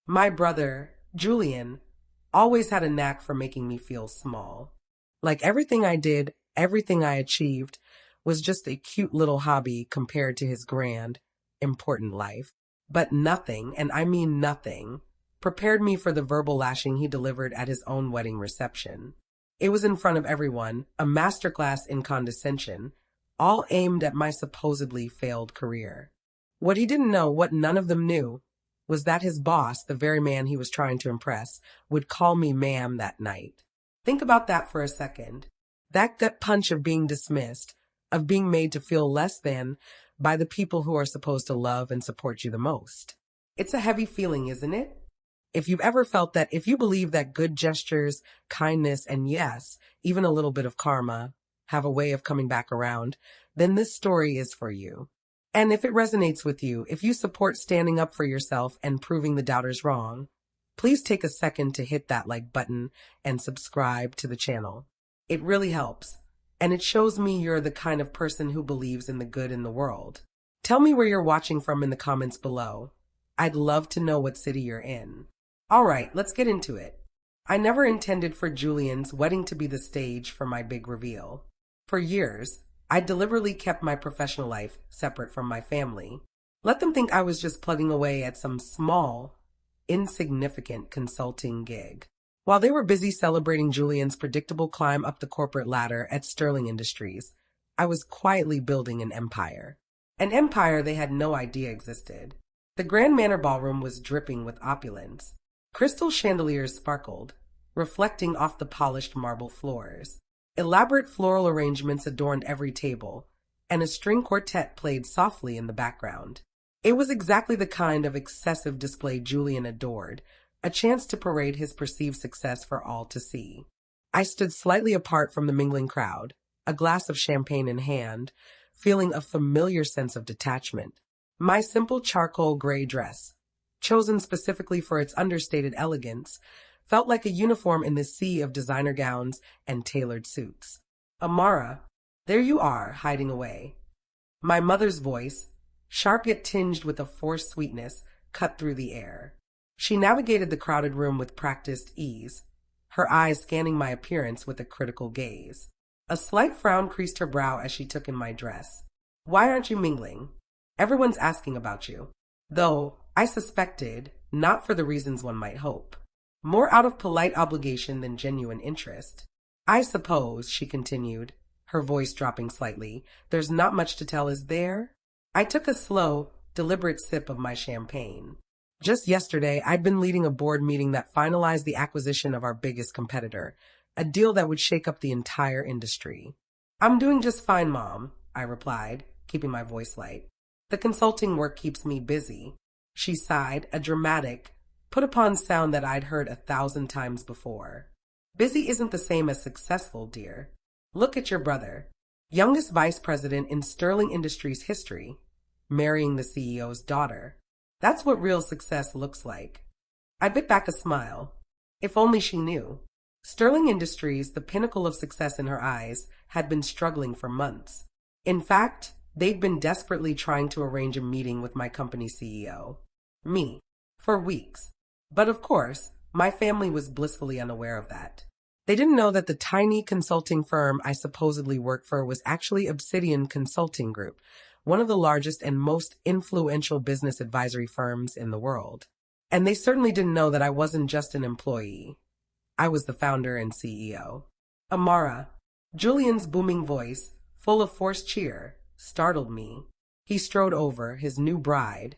My brother, Julian, always had a knack for making me feel small. Like everything I did, everything I achieved, was just a cute little hobby compared to his grand, important life. But nothing, and I mean nothing, prepared me for the verbal lashing he delivered at his own wedding reception. It was in front of everyone, a masterclass in condescension, all aimed at my supposedly failed career. What he didn't know, what none of them knew, was that his boss, the very man he was trying to impress, would call me ma'am that night. Think about that for a second. That gut punch of being dismissed, of being made to feel less than by the people who are supposed to love and support you the most. It's a heavy feeling, isn't it? If you've ever felt that, if you believe that good gestures, kindness, and yes, even a little bit of karma have a way of coming back around, then this story is for you. And if it resonates with you, if you support standing up for yourself and proving the doubters wrong, please take a second to hit that like button and subscribe to the channel. It really helps, and it shows me you're the kind of person who believes in the good in the world. Tell me where you're watching from in the comments below. I'd love to know what city you're in. All right, let's get into it. I never intended for Julian's wedding to be the stage for my big reveal. For years, I deliberately kept my professional life separate from my family. Let them think I was just plugging away at some small, insignificant consulting gig. While they were busy celebrating Julian's predictable climb up the corporate ladder at Sterling Industries, I was quietly building an empire. An empire they had no idea existed. The Grand Manor Ballroom was dripping with opulence. Crystal chandeliers sparkled, reflecting off the polished marble floors. Elaborate floral arrangements adorned every table, and a string quartet played softly in the background. It was exactly the kind of excessive display Julian adored, a chance to parade his perceived success for all to see. I stood slightly apart from the mingling crowd, a glass of champagne in hand, feeling a familiar sense of detachment. My simple charcoal gray dress, chosen specifically for its understated elegance, felt like a uniform in the sea of designer gowns and tailored suits. Amara, there you are, hiding away. My mother's voice, sharp yet tinged with a forced sweetness, cut through the air. She navigated the crowded room with practiced ease, her eyes scanning my appearance with a critical gaze. A slight frown creased her brow as she took in my dress. Why aren't you mingling? Everyone's asking about you. Though, I suspected, not for the reasons one might hope. More out of polite obligation than genuine interest. I suppose, she continued, her voice dropping slightly, there's not much to tell, is there? I took a slow, deliberate sip of my champagne. Just yesterday, I'd been leading a board meeting that finalized the acquisition of our biggest competitor, a deal that would shake up the entire industry. I'm doing just fine, Mom, I replied, keeping my voice light. The consulting work keeps me busy. She sighed, a dramatic, put-upon sound that I'd heard 1,000 times before. Busy isn't the same as successful, dear. Look at your brother, youngest vice president in Sterling Industries history, marrying the CEO's daughter. That's what real success looks like. I bit back a smile. If only she knew. Sterling Industries, the pinnacle of success in her eyes, had been struggling for months. In fact, they'd been desperately trying to arrange a meeting with my company CEO. Me. For weeks. But of course, my family was blissfully unaware of that. They didn't know that the tiny consulting firm I supposedly worked for was actually Obsidian Consulting Group, one of the largest and most influential business advisory firms in the world. And they certainly didn't know that I wasn't just an employee. I was the founder and CEO. Amara, Julian's booming voice, full of forced cheer, startled me. He strode over, his new bride,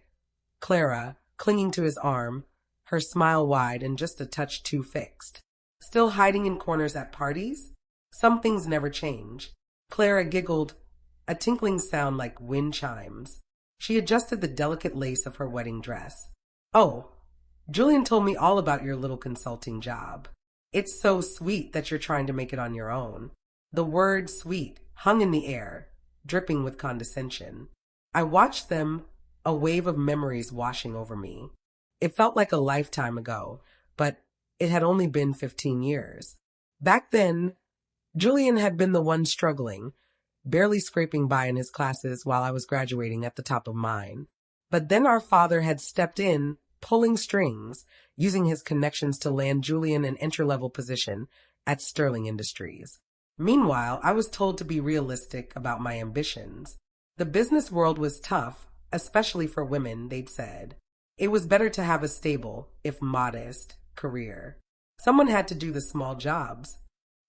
Clara, clinging to his arm, her smile wide and just a touch too fixed. Still hiding in corners at parties? Some things never change. Clara giggled, a tinkling sound like wind chimes. She adjusted the delicate lace of her wedding dress. Oh, Julian told me all about your little consulting job. It's so sweet that you're trying to make it on your own. The word sweet hung in the air, dripping with condescension. I watched them, a wave of memories washing over me. It felt like a lifetime ago, but it had only been 15 years. Back then, Julian had been the one struggling, barely scraping by in his classes while I was graduating at the top of mine. But then our father had stepped in, pulling strings, using his connections to land Julian an entry-level position at Sterling Industries. Meanwhile, I was told to be realistic about my ambitions. The business world was tough, especially for women, they'd said. It was better to have a stable, if modest, career. Someone had to do the small jobs.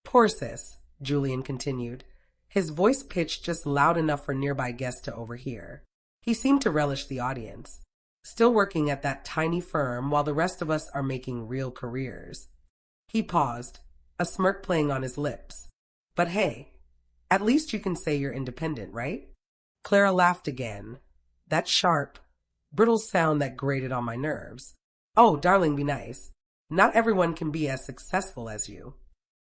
Poor sis, Julian continued, his voice pitched just loud enough for nearby guests to overhear. He seemed to relish the audience. Still working at that tiny firm while the rest of us are making real careers. He paused, a smirk playing on his lips. But hey, at least you can say you're independent, right? Clara laughed again. That sharp, brittle sound that grated on my nerves. Oh, darling, be nice. Not everyone can be as successful as you.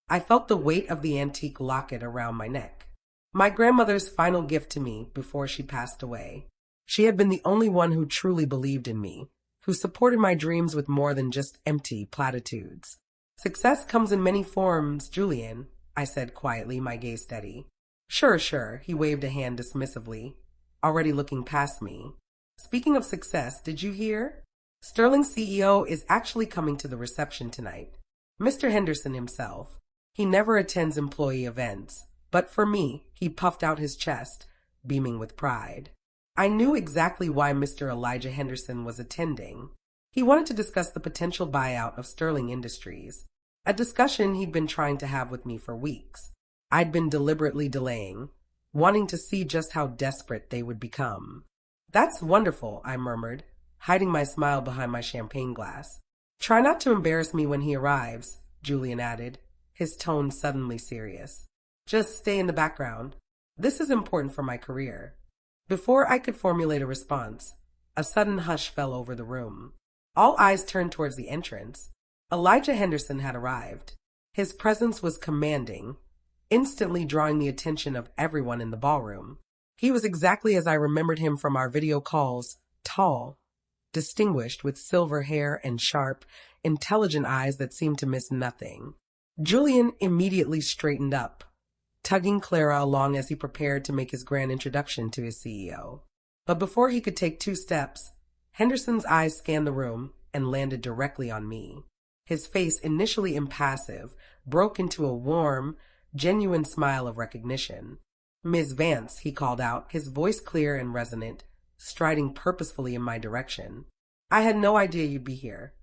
I felt the weight of the antique locket around my neck. My grandmother's final gift to me before she passed away. She had been the only one who truly believed in me, who supported my dreams with more than just empty platitudes. Success comes in many forms, Julian, I said quietly, my gaze steady. Sure, he waved a hand dismissively, already looking past me. Speaking of success, did you hear? Sterling's CEO is actually coming to the reception tonight. Mr. Henderson himself. He never attends employee events, but for me, he puffed out his chest, beaming with pride. I knew exactly why Mr. Elijah Henderson was attending. He wanted to discuss the potential buyout of Sterling Industries, a discussion he'd been trying to have with me for weeks. I'd been deliberately delaying, wanting to see just how desperate they would become. That's wonderful, I murmured, hiding my smile behind my champagne glass. Try not to embarrass me when he arrives, Julian added, his tone suddenly serious. Just stay in the background. This is important for my career. Before I could formulate a response, a sudden hush fell over the room. All eyes turned towards the entrance. Elijah Henderson had arrived. His presence was commanding, instantly drawing the attention of everyone in the ballroom. He was exactly as I remembered him from our video calls, tall, distinguished with silver hair and sharp, intelligent eyes that seemed to miss nothing. Julian immediately straightened up, tugging Clara along as he prepared to make his grand introduction to his CEO. But before he could take 2 steps, Henderson's eyes scanned the room and landed directly on me. His face, initially impassive, broke into a warm, genuine smile of recognition. Ms. Vance, he called out, his voice clear and resonant, striding purposefully in my direction. I had no idea you'd be here.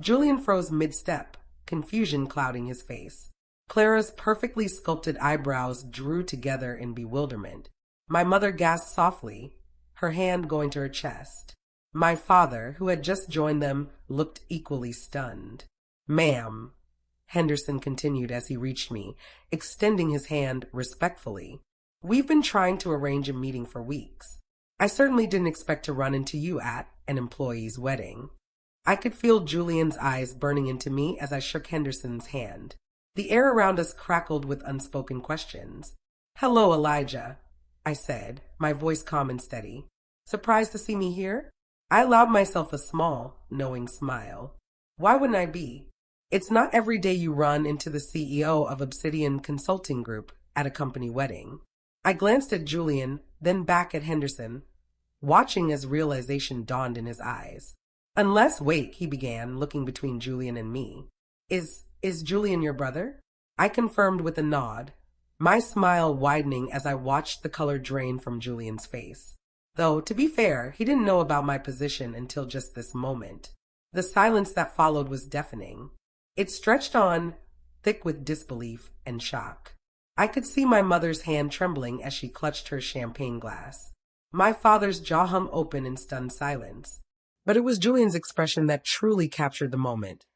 Julian froze mid-step, confusion clouding his face. Clara's perfectly sculpted eyebrows drew together in bewilderment. My mother gasped softly, her hand going to her chest. My father, who had just joined them, looked equally stunned. Ma'am, Henderson continued as he reached me, extending his hand respectfully. We've been trying to arrange a meeting for weeks. I certainly didn't expect to run into you at an employee's wedding. I could feel Julian's eyes burning into me as I shook Henderson's hand. The air around us crackled with unspoken questions. Hello, Elijah, I said, my voice calm and steady. Surprised to see me here? I allowed myself a small, knowing smile. Why wouldn't I be? It's not every day you run into the CEO of Obsidian Consulting Group at a company wedding. I glanced at Julian, then back at Henderson, watching as realization dawned in his eyes. Wait, he began, looking between Julian and me. Is Julian your brother? I confirmed with a nod, my smile widening as I watched the color drain from Julian's face. Though, to be fair, he didn't know about my position until just this moment. The silence that followed was deafening. It stretched on, thick with disbelief and shock. I could see my mother's hand trembling as she clutched her champagne glass. My father's jaw hung open in stunned silence. But it was Julian's expression that truly captured the moment.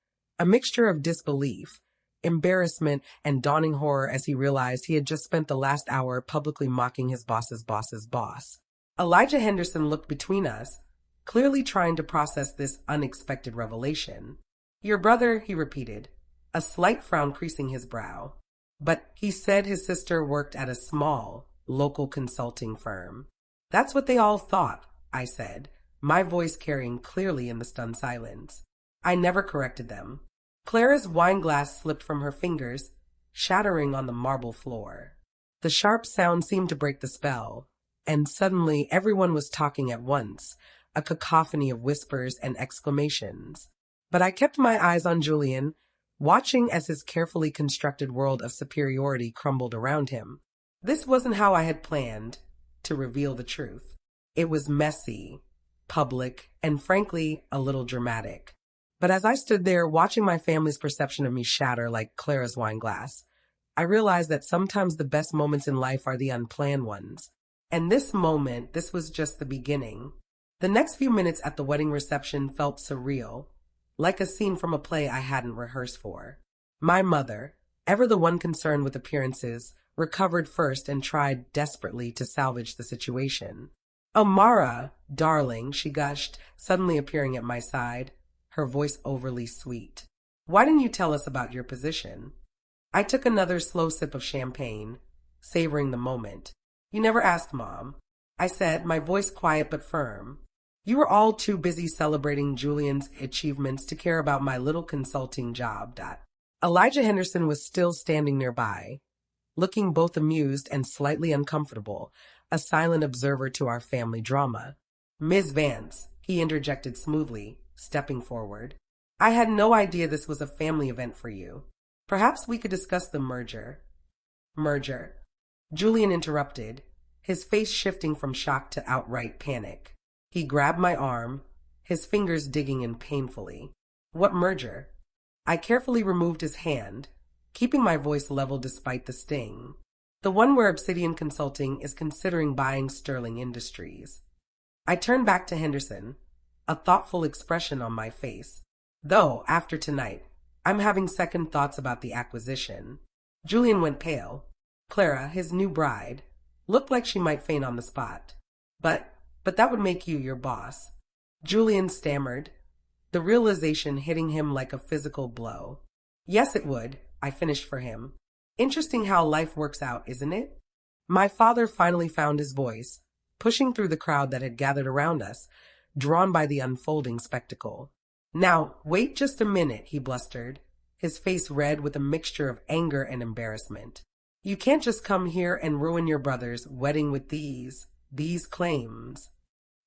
A mixture of disbelief, embarrassment, and dawning horror as he realized he had just spent the last hour publicly mocking his boss's boss. Elijah Henderson looked between us, clearly trying to process this unexpected revelation. Your brother, he repeated, a slight frown creasing his brow. But he said his sister worked at a small, local consulting firm. That's what they all thought, I said, my voice carrying clearly in the stunned silence. I never corrected them. Clara's wine glass slipped from her fingers, shattering on the marble floor. The sharp sound seemed to break the spell, and suddenly everyone was talking at once, a cacophony of whispers and exclamations. But I kept my eyes on Julian, watching as his carefully constructed world of superiority crumbled around him. This wasn't how I had planned to reveal the truth. It was messy, public, and frankly, a little dramatic. But as I stood there watching my family's perception of me shatter like Clara's wine glass, I realized that sometimes the best moments in life are the unplanned ones. And this was just the beginning. The next few minutes at the wedding reception felt surreal, like a scene from a play I hadn't rehearsed for. My mother, ever the one concerned with appearances, recovered first and tried desperately to salvage the situation. "Amara, darling," she gushed, suddenly appearing at my side, her voice overly sweet. "Why didn't you tell us about your position?" I took another slow sip of champagne, savoring the moment. "You never asked, Mom," I said, my voice quiet but firm. "You were all too busy celebrating Julian's achievements to care about my little consulting job." Elijah Henderson was still standing nearby, looking both amused and slightly uncomfortable, a silent observer to our family drama. "Ms. Vance," he interjected smoothly, stepping forward. "I had no idea this was a family event for you. Perhaps we could discuss the merger." "Merger?" Julian interrupted, his face shifting from shock to outright panic. He grabbed my arm, his fingers digging in painfully. "What merger?" I carefully removed his hand, keeping my voice level despite the sting. "The one where Obsidian Consulting is considering buying Sterling Industries." I turned back to Henderson, a thoughtful expression on my face. "Though, after tonight, I'm having second thoughts about the acquisition." Julian went pale. Clara, his new bride, looked like she might faint on the spot. But that would make you your boss." Julian stammered, the realization hitting him like a physical blow. "Yes, it would," I finished for him. "Interesting how life works out, isn't it?" My father finally found his voice, pushing through the crowd that had gathered around us, drawn by the unfolding spectacle. "Now, wait just a minute," he blustered, his face red with a mixture of anger and embarrassment. "You can't just come here and ruin your brother's wedding with these claims."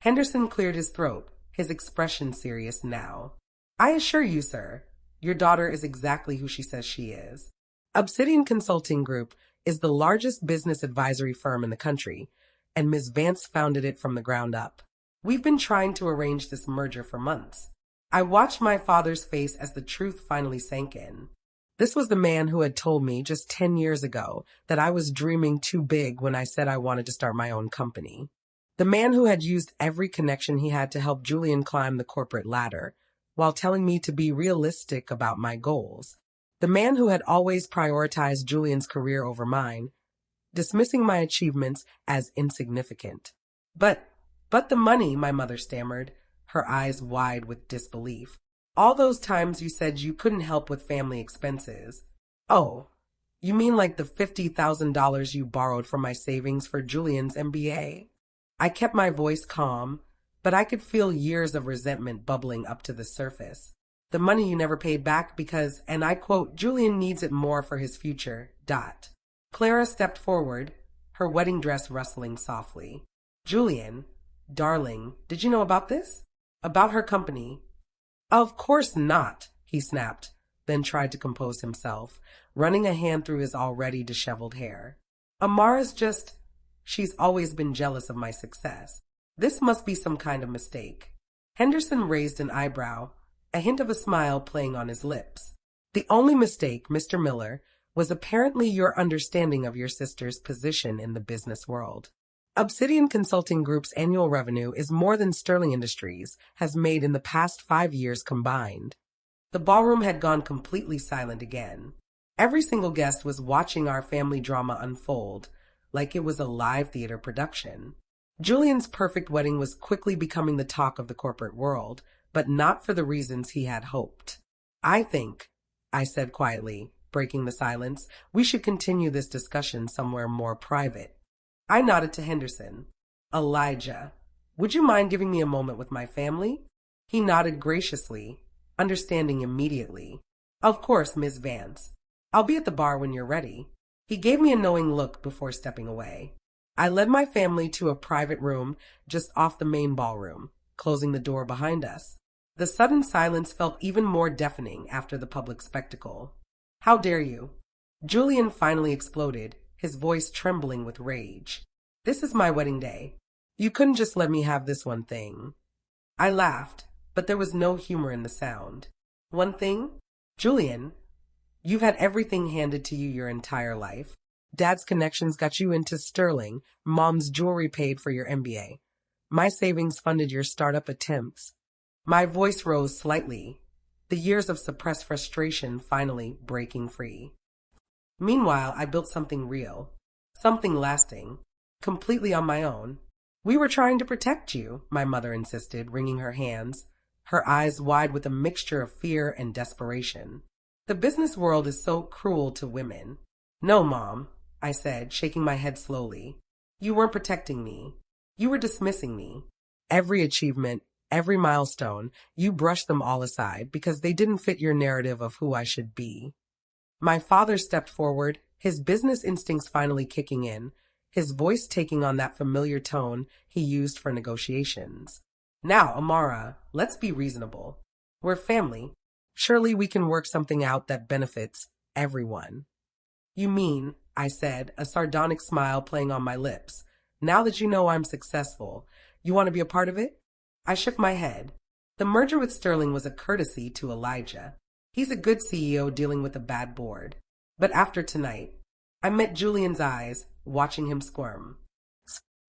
Henderson cleared his throat, his expression serious now. "I assure you, sir, your daughter is exactly who she says she is. Obsidian Consulting Group is the largest business advisory firm in the country, and Ms. Vance founded it from the ground up. We've been trying to arrange this merger for months." I watched my father's face as the truth finally sank in. This was the man who had told me just 10 years ago that I was dreaming too big when I said I wanted to start my own company. The man who had used every connection he had to help Julian climb the corporate ladder, while telling me to be realistic about my goals. The man who had always prioritized Julian's career over mine, dismissing my achievements as insignificant. But the money," my mother stammered, her eyes wide with disbelief. "All those times you said you couldn't help with family expenses." "Oh, you mean like the $50,000 you borrowed from my savings for Julian's MBA?" I kept my voice calm, but I could feel years of resentment bubbling up to the surface. "The money you never paid back because, and I quote, Julian needs it more for his future, . Clara stepped forward, her wedding dress rustling softly. "Julian, darling, did you know about this? About her company?" "Of course not," he snapped, then tried to compose himself, running a hand through his already disheveled hair. "Amara's she's always been jealous of my success. This must be some kind of mistake." Henderson raised an eyebrow, a hint of a smile playing on his lips. "The only mistake, Mr. Miller, was apparently your understanding of your sister's position in the business world. Obsidian Consulting Group's annual revenue is more than Sterling Industries has made in the past 5 years combined." The ballroom had gone completely silent again. Every single guest was watching our family drama unfold, like it was a live theater production. Julian's perfect wedding was quickly becoming the talk of the corporate world, but not for the reasons he had hoped. "I think," I said quietly, breaking the silence, "we should continue this discussion somewhere more private." I nodded to Henderson. "Elijah, would you mind giving me a moment with my family?" He nodded graciously, understanding immediately. "Of course, Ms. Vance. I'll be at the bar when you're ready." He gave me a knowing look before stepping away. I led my family to a private room just off the main ballroom, closing the door behind us. The sudden silence felt even more deafening after the public spectacle. How dare you? Julian finally exploded, his voice trembling with rage. This is my wedding day. You couldn't just let me have this one thing. I laughed, but there was no humor in the sound. One thing? Julian, you've had everything handed to you your entire life. Dad's connections got you into Sterling. Mom's jewelry paid for your MBA. My savings funded your startup attempts. My voice rose slightly, the years of suppressed frustration finally breaking free. Meanwhile, I built something real, something lasting, completely on my own. We were trying to protect you, my mother insisted, wringing her hands, her eyes wide with a mixture of fear and desperation. The business world is so cruel to women. No, Mom, I said, shaking my head slowly. You weren't protecting me. You were dismissing me. Every achievement, every milestone, you brushed them all aside because they didn't fit your narrative of who I should be. My father stepped forward, his business instincts finally kicking in, his voice taking on that familiar tone he used for negotiations. Now, Amara, let's be reasonable. We're family. Surely we can work something out that benefits everyone. You mean, I said, a sardonic smile playing on my lips, now that you know I'm successful, you want to be a part of it? I shook my head. The merger with Sterling was a courtesy to Elijah. He's a good CEO dealing with a bad board. But after tonight, I met Julian's eyes, watching him squirm.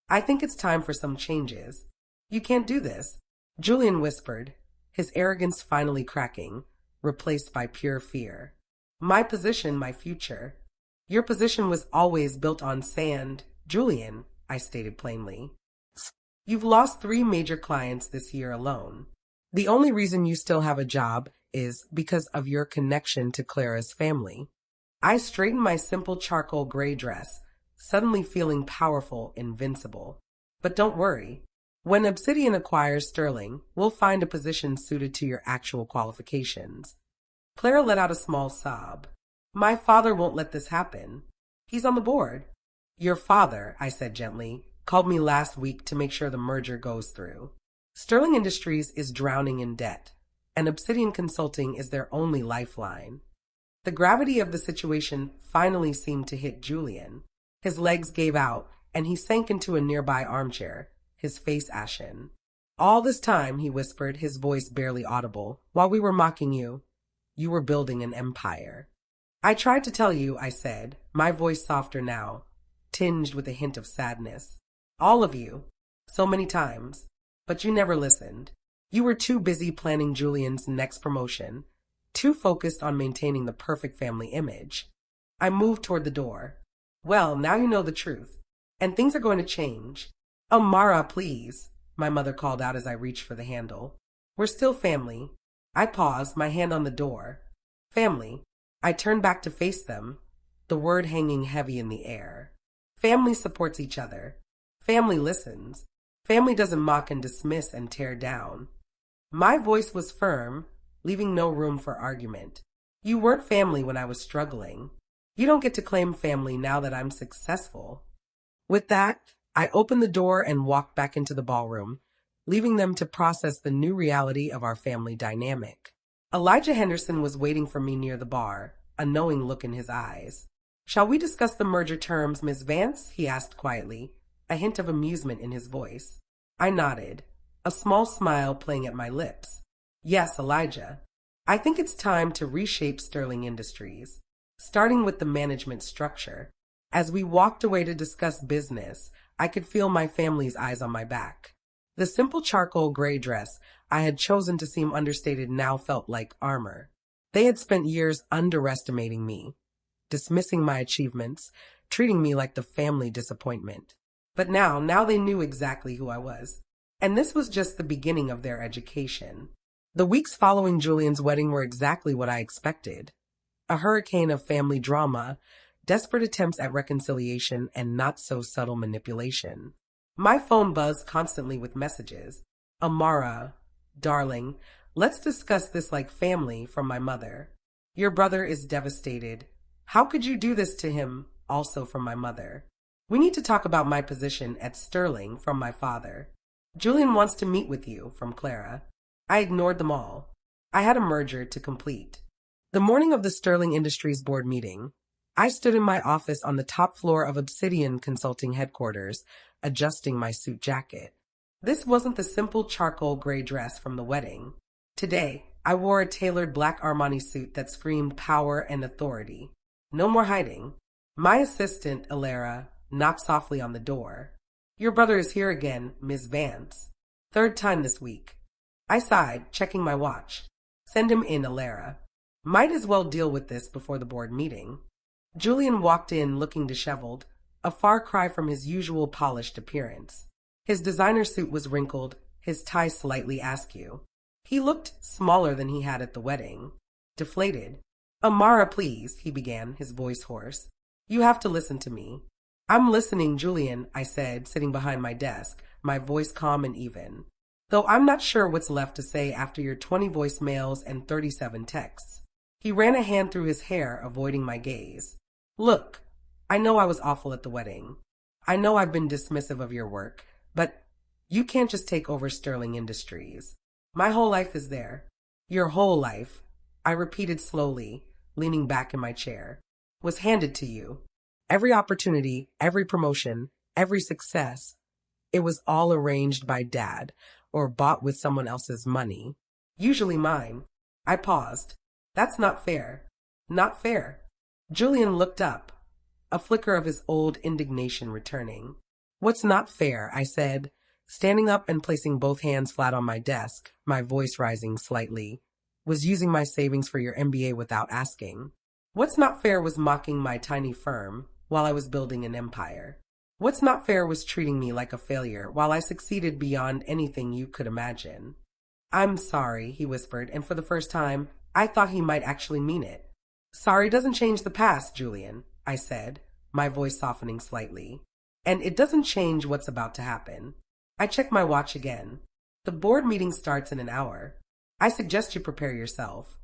I think it's time for some changes. You can't do this, Julian whispered, his arrogance finally cracking, replaced by pure fear. My position, my future. Your position was always built on sand, Julian, I stated plainly. You've lost 3 major clients this year alone. The only reason you still have a job is because of your connection to Clara's family. I straightened my simple charcoal gray dress, suddenly feeling powerful, invincible. But don't worry. When Obsidian acquires Sterling, we'll find a position suited to your actual qualifications. Clara let out a small sob. My father won't let this happen. He's on the board. Your father, I said gently, called me last week to make sure the merger goes through. Sterling Industries is drowning in debt, and Obsidian Consulting is their only lifeline. The gravity of the situation finally seemed to hit Julian. His legs gave out, and he sank into a nearby armchair, his face ashen. All this time, he whispered, his voice barely audible, while we were mocking you, you were building an empire. I tried to tell you, I said, my voice softer now, tinged with a hint of sadness. All of you, so many times, but you never listened. You were too busy planning Julian's next promotion, too focused on maintaining the perfect family image. I moved toward the door. Well, now you know the truth, and things are going to change. Amara, please, my mother called out as I reached for the handle. We're still family. I paused, my hand on the door. Family. I turned back to face them, the word hanging heavy in the air. Family supports each other. Family listens. Family doesn't mock and dismiss and tear down. My voice was firm, leaving no room for argument. You weren't family when I was struggling. You don't get to claim family now that I'm successful. With that, I opened the door and walked back into the ballroom, leaving them to process the new reality of our family dynamic. Elijah Henderson was waiting for me near the bar, a knowing look in his eyes. Shall we discuss the merger terms, Miss Vance? He asked quietly, a hint of amusement in his voice. I nodded, a small smile playing at my lips. Yes, Elijah. I think it's time to reshape Sterling Industries, starting with the management structure. As we walked away to discuss business, I could feel my family's eyes on my back. The simple charcoal gray dress I had chosen to seem understated now felt like armor. They had spent years underestimating me, dismissing my achievements, treating me like the family disappointment. But now they knew exactly who I was. And this was just the beginning of their education. The weeks following Julian's wedding were exactly what I expected. A hurricane of family drama, desperate attempts at reconciliation, and not-so-subtle manipulation. My phone buzzed constantly with messages. Amara, darling, let's discuss this like family, from my mother. Your brother is devastated. How could you do this to him? Also from my mother. We need to talk about my position at Sterling, from my father. Julian wants to meet with you, from Clara. I ignored them all. I had a merger to complete. The morning of the Sterling Industries board meeting, I stood in my office on the top floor of Obsidian Consulting headquarters, adjusting my suit jacket. This wasn't the simple charcoal gray dress from the wedding. Today, I wore a tailored black Armani suit that screamed power and authority. No more hiding. My assistant, Alara, knocked softly on the door. Your brother is here again, Miss Vance. Third time this week. I sighed, checking my watch. Send him in, Alara. Might as well deal with this before the board meeting. Julian walked in looking disheveled, a far cry from his usual polished appearance. His designer suit was wrinkled, his tie slightly askew. He looked smaller than he had at the wedding. Deflated. Amara, please, he began, his voice hoarse. You have to listen to me. I'm listening, Julian, I said, sitting behind my desk, my voice calm and even. Though I'm not sure what's left to say after your 20 voicemails and 37 texts. He ran a hand through his hair, avoiding my gaze. Look, I know I was awful at the wedding. I know I've been dismissive of your work, but you can't just take over Sterling Industries. My whole life is there. Your whole life, I repeated slowly, leaning back in my chair, was handed to you. Every opportunity, every promotion, every success, it was all arranged by Dad or bought with someone else's money, usually mine. I paused. That's not fair. Not fair. Julian looked up, a flicker of his old indignation returning. What's not fair, I said, standing up and placing both hands flat on my desk, my voice rising slightly, was using my savings for your MBA without asking. What's not fair was mocking my tiny firm while I was building an empire. What's not fair was treating me like a failure while I succeeded beyond anything you could imagine. I'm sorry, he whispered, and for the first time, I thought he might actually mean it. Sorry doesn't change the past, Julian, I said, my voice softening slightly. And it doesn't change what's about to happen. I checked my watch again. The board meeting starts in an hour. I suggest you prepare yourself.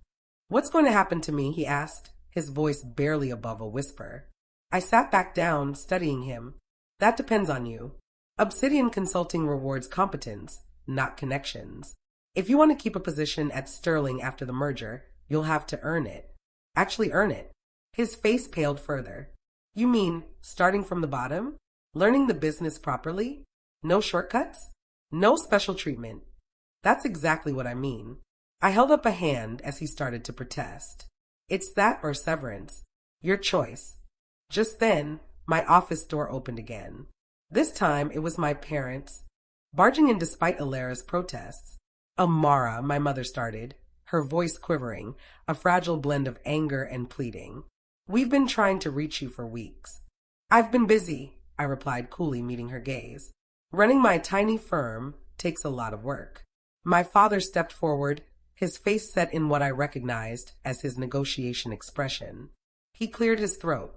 What's going to happen to me, he asked, his voice barely above a whisper. I sat back down, studying him. That depends on you. Obsidian Consulting rewards competence, not connections. If you want to keep a position at Sterling after the merger, you'll have to earn it. Actually earn it. His face paled further. You mean starting from the bottom? Learning the business properly? No shortcuts? No special treatment? That's exactly what I mean. I held up a hand as he started to protest. It's that or severance. Your choice. Just then, my office door opened again. This time, it was my parents, barging in despite Alara's protests. Amara, my mother started, her voice quivering, a fragile blend of anger and pleading. We've been trying to reach you for weeks. I've been busy, I replied coolly, meeting her gaze. Running my tiny firm takes a lot of work. My father stepped forward, his face set in what I recognized as his negotiation expression. He cleared his throat.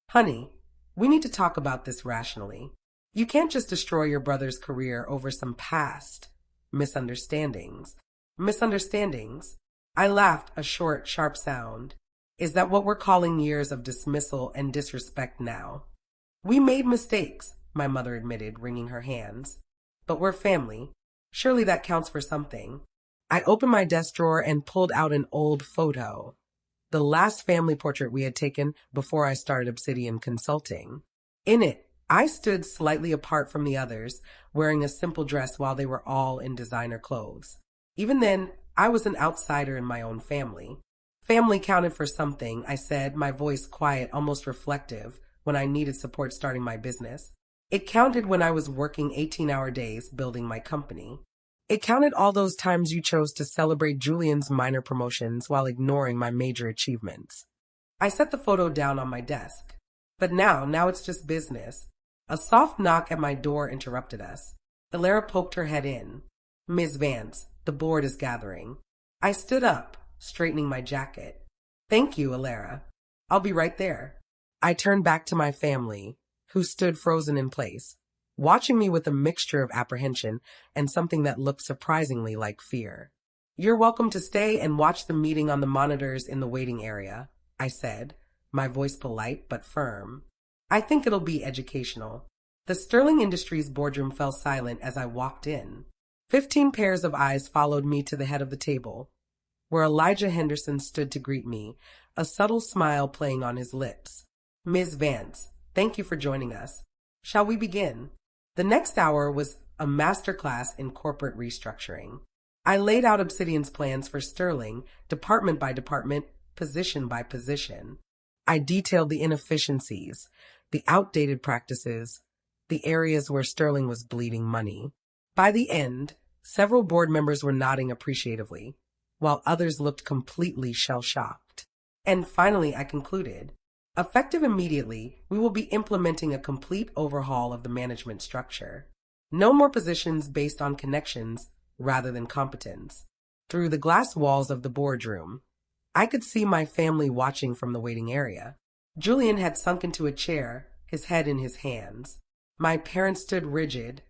Honey, we need to talk about this rationally. You can't just destroy your brother's career over some past misunderstandings. Misunderstandings? I laughed, a short, sharp sound. Is that what we're calling years of dismissal and disrespect now? We made mistakes, my mother admitted, wringing her hands. But we're family. Surely that counts for something. I opened my desk drawer and pulled out an old photo. The last family portrait we had taken before I started Obsidian Consulting. In it, I stood slightly apart from the others, wearing a simple dress while they were all in designer clothes. Even then, I was an outsider in my own family. Family counted for something, I said, my voice quiet, almost reflective, when I needed support starting my business. It counted when I was working 18-hour days building my company. It counted all those times you chose to celebrate Julian's minor promotions while ignoring my major achievements. I set the photo down on my desk. But now it's just business. A soft knock at my door interrupted us. Alara poked her head in. Ms. Vance, the board is gathering. I stood up, straightening my jacket. Thank you, Alara. I'll be right there. I turned back to my family, who stood frozen in place, watching me with a mixture of apprehension and something that looked surprisingly like fear. You're welcome to stay and watch the meeting on the monitors in the waiting area, I said, my voice polite but firm. I think it'll be educational. The Sterling Industries boardroom fell silent as I walked in. 15 pairs of eyes followed me to the head of the table, where Elijah Henderson stood to greet me, a subtle smile playing on his lips. Ms. Vance, thank you for joining us. Shall we begin? The next hour was a masterclass in corporate restructuring. I laid out Obsidian's plans for Sterling, department by department, position by position. I detailed the inefficiencies, the outdated practices, the areas where Sterling was bleeding money. By the end, several board members were nodding appreciatively, while others looked completely shell-shocked. And finally, I concluded, effective immediately, we will be implementing a complete overhaul of the management structure. No more positions based on connections rather than competence. Through the glass walls of the boardroom, I could see my family watching from the waiting area. Julian had sunk into a chair, his head in his hands. My parents stood rigid,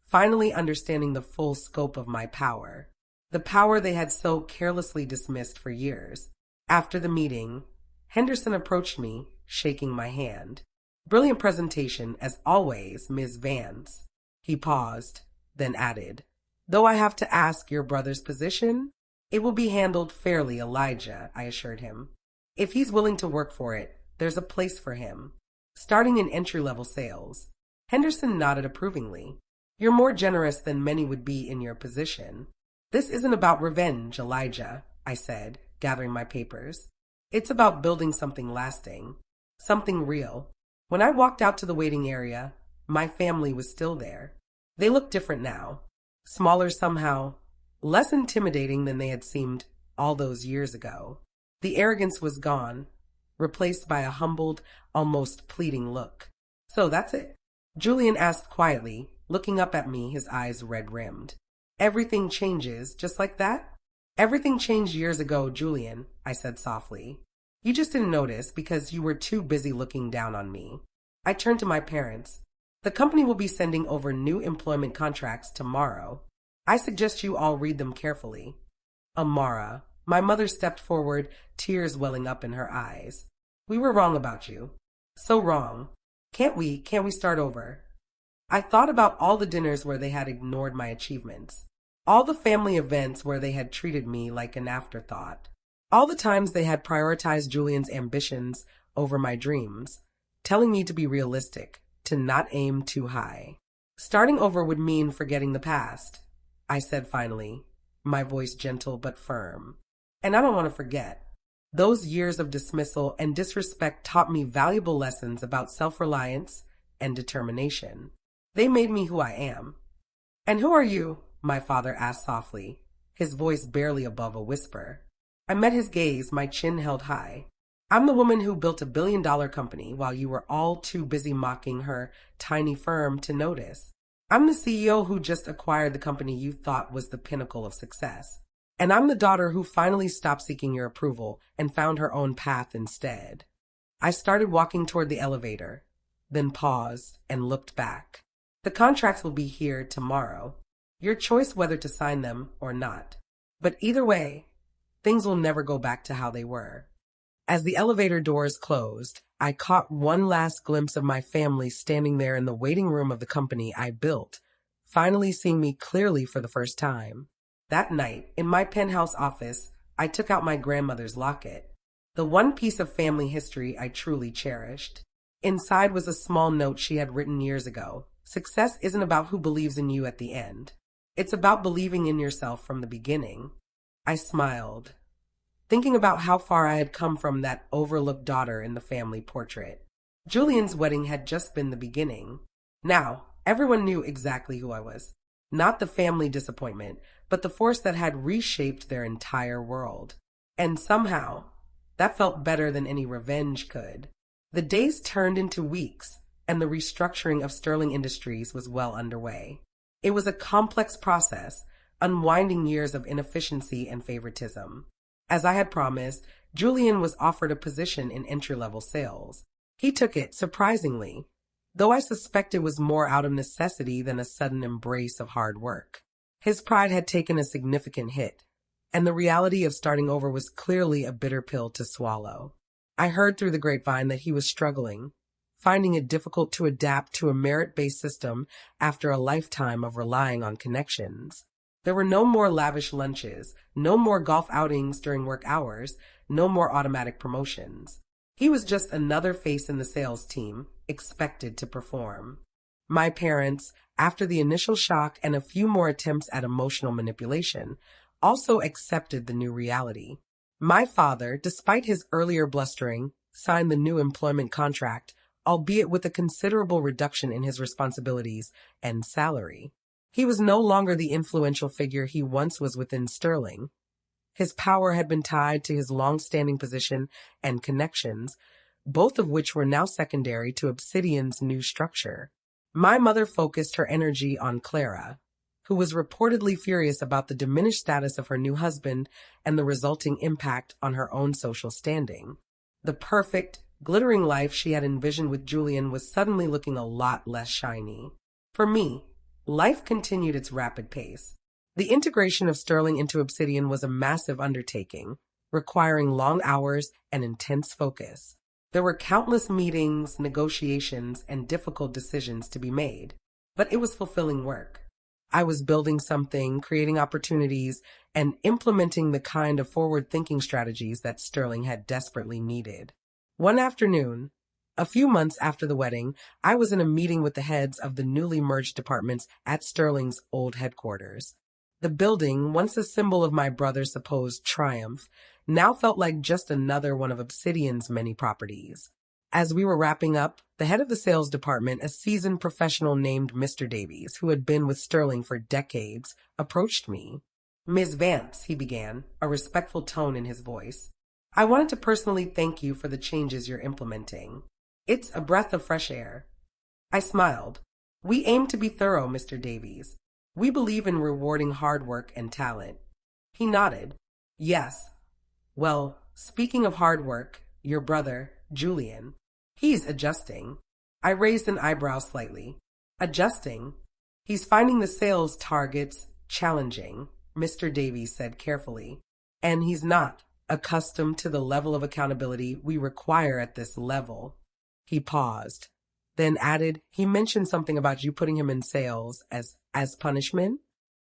finally understanding the full scope of my power. The power they had so carelessly dismissed for years. After the meeting, Henderson approached me, shaking my hand. Brilliant presentation, as always, Ms. Vance. He paused, then added, though I have to ask your brother's position, it will be handled fairly, Elijah, I assured him. If he's willing to work for it, there's a place for him. Starting in entry-level sales. Henderson nodded approvingly. You're more generous than many would be in your position. This isn't about revenge, Elijah, I said, gathering my papers. It's about building something lasting, something real. When I walked out to the waiting area, my family was still there. They looked different now, smaller somehow, less intimidating than they had seemed all those years ago. The arrogance was gone, replaced by a humbled, almost pleading look. So that's it? Julian asked quietly, looking up at me, his eyes red-rimmed. Everything changes just like that? Everything changed years ago, Julian, I said softly. You just didn't notice because you were too busy looking down on me. I turned to my parents. The company will be sending over new employment contracts tomorrow. I suggest you all read them carefully. Amara, my mother stepped forward, tears welling up in her eyes. We were wrong about you. So wrong. Can't we start over? I thought about all the dinners where they had ignored my achievements. All the family events where they had treated me like an afterthought. All the times they had prioritized Julian's ambitions over my dreams, telling me to be realistic, to not aim too high. Starting over would mean forgetting the past, I said finally, my voice gentle but firm. And I don't want to forget. Those years of dismissal and disrespect taught me valuable lessons about self-reliance and determination. They made me who I am. And who are you? My father asked softly, his voice barely above a whisper. I met his gaze, my chin held high. I'm the woman who built $1 billion company while you were all too busy mocking her tiny firm to notice. I'm the CEO who just acquired the company you thought was the pinnacle of success. And I'm the daughter who finally stopped seeking your approval and found her own path instead. I started walking toward the elevator, then paused and looked back. The contracts will be here tomorrow. Your choice whether to sign them or not. But either way, things will never go back to how they were. As the elevator doors closed, I caught one last glimpse of my family standing there in the waiting room of the company I built, finally seeing me clearly for the first time. That night, in my penthouse office, I took out my grandmother's locket, the one piece of family history I truly cherished. Inside was a small note she had written years ago. Success isn't about who believes in you at the end. It's about believing in yourself from the beginning. I smiled, thinking about how far I had come from that overlooked daughter in the family portrait. Julian's wedding had just been the beginning. Now, everyone knew exactly who I was. Not the family disappointment, but the force that had reshaped their entire world. And somehow, that felt better than any revenge could. The days turned into weeks, and the restructuring of Sterling Industries was well underway. It was a complex process, unwinding years of inefficiency and favoritism. As I had promised, Julian was offered a position in entry-level sales. He took it, surprisingly, though I suspect it was more out of necessity than a sudden embrace of hard work. His pride had taken a significant hit, and the reality of starting over was clearly a bitter pill to swallow. I heard through the grapevine that he was struggling, finding it difficult to adapt to a merit-based system after a lifetime of relying on connections. There were no more lavish lunches, no more golf outings during work hours, no more automatic promotions. He was just another face in the sales team, expected to perform. My parents, after the initial shock and a few more attempts at emotional manipulation, also accepted the new reality. My father, despite his earlier blustering, signed the new employment contract, albeit with a considerable reduction in his responsibilities and salary. He was no longer the influential figure he once was within Sterling. His power had been tied to his long-standing position and connections, both of which were now secondary to Obsidian's new structure. My mother focused her energy on Clara, who was reportedly furious about the diminished status of her new husband and the resulting impact on her own social standing. The perfect, glittering life she had envisioned with Julian was suddenly looking a lot less shiny. For me, life continued its rapid pace. The integration of Sterling into Obsidian was a massive undertaking, requiring long hours and intense focus. There were countless meetings, negotiations, and difficult decisions to be made, but it was fulfilling work. I was building something, creating opportunities, and implementing the kind of forward-thinking strategies that Sterling had desperately needed. One afternoon, a few months after the wedding, I was in a meeting with the heads of the newly merged departments at Sterling's old headquarters. The building, once a symbol of my brother's supposed triumph, now felt like just another one of Obsidian's many properties. As we were wrapping up, the head of the sales department, a seasoned professional named Mr. Davies, who had been with Sterling for decades, approached me. "Ms. Vance," he began, a respectful tone in his voice, "I wanted to personally thank you for the changes you're implementing. It's a breath of fresh air." I smiled. "We aim to be thorough, Mr. Davies. We believe in rewarding hard work and talent." He nodded. "Yes. Well, speaking of hard work, your brother, Julian, he's adjusting." I raised an eyebrow slightly. "Adjusting? He's finding the sales targets challenging," Mr. Davies said carefully. "And he's not accustomed to the level of accountability we require at this level." He paused, then added, "He mentioned something about you putting him in sales as punishment?"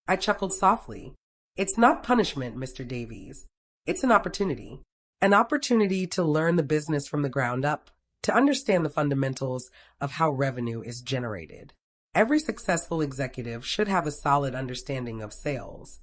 I chuckled softly. "It's not punishment, Mr. Davies. It's an opportunity. An opportunity to learn the business from the ground up, to understand the fundamentals of how revenue is generated. Every successful executive should have a solid understanding of sales."